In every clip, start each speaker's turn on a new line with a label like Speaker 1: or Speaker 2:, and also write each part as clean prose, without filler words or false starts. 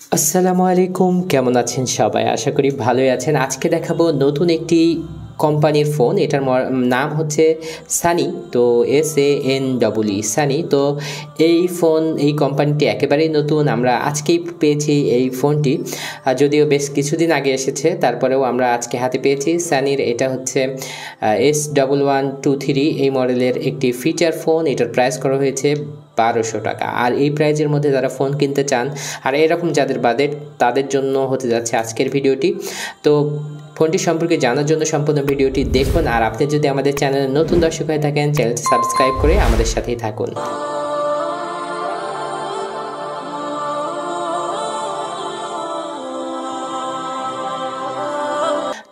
Speaker 1: আসসালামু আলাইকুম, কেমন আছেন সবাই? আশা করি ভালোই আছেন। আজকে দেখাবো নতুন একটি কোম্পানির ফোন। এটার নাম হচ্ছে সানি। তো SANE সানি। তো এই কোম্পানিটি একেবারেই নতুন। আমরা আজকেই পেয়েছি এই ফোনটি, যদিও বেশ কিছুদিন আগে এসেছে, তারপরেও আমরা আজকে হাতে পেয়েছি। সানির এটা হচ্ছে S1123 এই মডেলের একটি ফিচার ফোন। এটার প্রাইস করা হয়েছে 1200 টাকা। আর এই প্রাইজের মধ্যে যারা ফোন কিনতে চান আর এরকম যাদের বাজেট, তাদের জন্য হতে যাচ্ছে আজকের ভিডিওটি। তো ফোনটি সম্পর্কে জানার জন্য সম্পূর্ণ ভিডিওটি দেখুন। আর আপনি যদি আমাদের চ্যানেলে নতুন দর্শক হয়ে থাকেন, চ্যানেলটি সাবস্ক্রাইব করে আমাদের সাথেই থাকুন।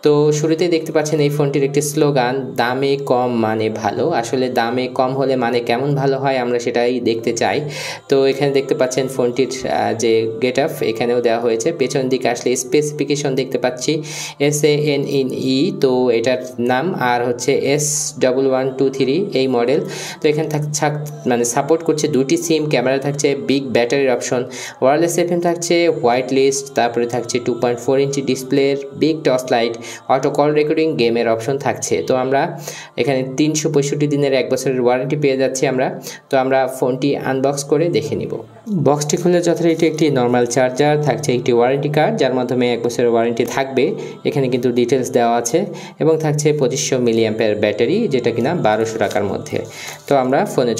Speaker 1: তো শুরুতেই দেখতে পাচ্ছেন এই ফোনটির একটি স্লোগান, দামে কম মানে ভালো। আসলে দামে কম হলে মানে কেমন ভালো হয় আমরা সেটাই দেখতে চাই। তো এখানে দেখতে পাচ্ছেন ফোনটির যে গেট আপ এখানেও দেওয়া হয়েছে। পেছন দিকে আসলে স্পেসিফিকেশন দেখতে পাচ্ছি SANE, তো এটার নাম, আর হচ্ছে S1123 এই মডেল। তো এখানে মানে সাপোর্ট করছে দুটি সিম, ক্যামেরা থাকছে, বিগ ব্যাটারির অপশন, ওয়্যারলেস FM থাকছে, হোয়াইট লিস্ট, তারপরে থাকছে 2.4 ইঞ্চি ডিসপ্লের big torch light, auto call recording, গেমের অপশন থাকছে। তো আমরা এখানে 365 দিনের 1 বছরের ওয়ারেন্টি পেয়ে যাচ্ছি আমরা। তো আমরা ফোনটি আনবক্স করে দেখে নিব। বক্সটি খুলে যথারীতি একটি নর্মাল চার্জার থাকছে, একটি ওয়ারেন্টি কার্ড যার মাধ্যমে 1 বছরের ওয়ারেন্টি থাকবে। এখানে কিন্তু ডিটেলস দেওয়া আছে এবং থাকছে 2500 মিলিঅ্যাম্পিয়ার ব্যাটারি, যেটা কিনা 1200 টাকার মধ্যে। তো আমরা ফোনে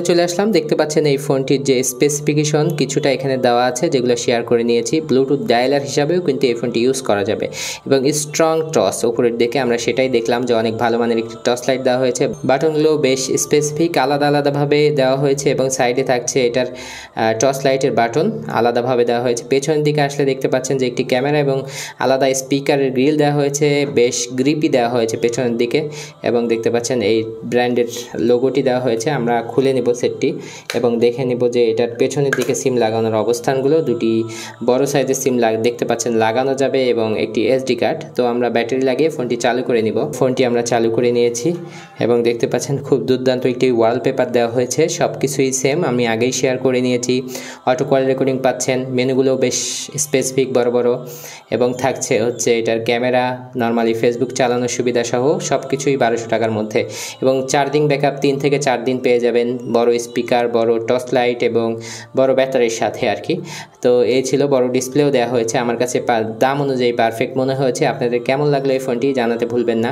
Speaker 1: চলে আসলাম। দেখতে পাচ্ছেন এই ফোনটির যে স্পেসিফিকেশন কিছুটা এখানে দেওয়া আছে, যেগুলো শেয়ার করে নিয়েছি। ব্লুটুথ ডায়ালার হিসাবেও কিন্তু এই ফোনটি ইউজ করা যাবে এবং স্ট্রং টস উপরের দিকে আমরা সেটাই দেখলাম যে অনেক ভালো মানের একটি টস লাইট দেওয়া হয়েছে। বাটনগুলো বেশ স্পেসিফিক, আলাদাভাবে দেওয়া হয়েছে এবং সাইডে থাকছে এটার টর্চ লাইটের বাটন আলাদাভাবে দেওয়া হয়েছে। পেছনের দিকে আসলে দেখতে পাচ্ছেন যে একটি ক্যামেরা এবং আলাদা স্পিকারের গ্রিল দেওয়া হয়েছে, বেশ গ্রিপি দেওয়া হয়েছে পেছনের দিকে। এবং দেখতে পাচ্ছেন এই ব্র্যান্ডের লোগোটি দেওয়া হয়েছে। আমরা খুলে নেব সেটটি এবং দেখে নেব যে এটার পেছনের দিকে সিম লাগানোর অবস্থানগুলো। দুটি বড় সাইজের সিম দেখতে পাচ্ছেন লাগানো যাবে এবং একটি SD কার্ড। তো আমরা ব্যাটারি লাগিয়ে ফোনটি চালু করে নিব। ফোনটি আমরা চালু করে নিয়েছি এবং দেখতে পাচ্ছেন খুব দুর্দান্ত একটি ওয়ালপেপার দেওয়া হয়েছে। সব কিছুই সেম, আমি আগেই শেয়ার করে নিয়েছি। অটো কল রেকর্ডিং পাচ্ছেন, মেনুগুলো বেশ স্পেসিফিক বড় এবং থাকছে হচ্ছে এটার ক্যামেরা, নর্মালি ফেসবুক চালানোর সুবিধা সহ সব কিছুই 1200 টাকার মধ্যে। এবং চার্জিং ব্যাকআপ 3 থেকে 4 দিন পেয়ে যাবেন, বড় স্পিকার, বড় টর্চ লাইট এবং বড় ব্যাটারির সাথে আর কি। তো এই ছিল, বড় ডিসপ্লেও দেওয়া হয়েছে। আমার কাছে দাম অনুযায়ী পারফেক্ট মনে হয়েছে। আপনাদের কেমন লাগলো এই ফোনটি জানাতে ভুলবেন না।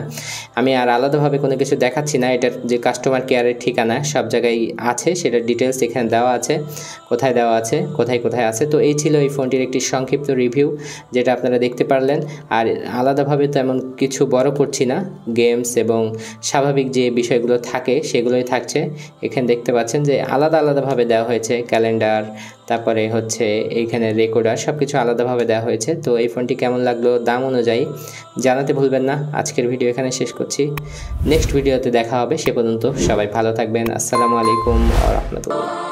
Speaker 1: আমি আর আলাদাভাবে কোনো কিছু দেখাচ্ছি না। এটার যে কাস্টমার কেয়ারের ঠিকানা সব জায়গায় আছে, সেটার ডিটেলস এখানে দেওয়া আছে, কোথায় দেওয়া আছে, কোথায় আছে। তো এই ছিল এই ফোনটির একটি সংক্ষিপ্ত রিভিউ, যেটা আপনারা দেখতে পারলেন। আর আলাদাভাবে তেমন কিছু বড় করছি না, গেমস এবং স্বাভাবিক যে বিষয়গুলো থাকে সেগুলোই থাকছে। এখানে দেখতে পাচ্ছেন যে আলাদাভাবে দেওয়া হয়েছে, ক্যালেন্ডার, তারপরে হচ্ছে এইখানে রেকর্ডার, সব কিছু আলাদাভাবে দেওয়া হয়েছে। তো এই ফোনটি কেমন লাগলো দাম অনুযায়ী জানাতে ভুলবেন না। আজকের ভিডিও এখানে শেষ করছি, নেক্সট ভিডিওতে দেখা হবে। সে পর্যন্ত সবাই ভালো থাকবেন। আসসালামু আলাইকুম ওয়া রাহমাতুল্লাহ।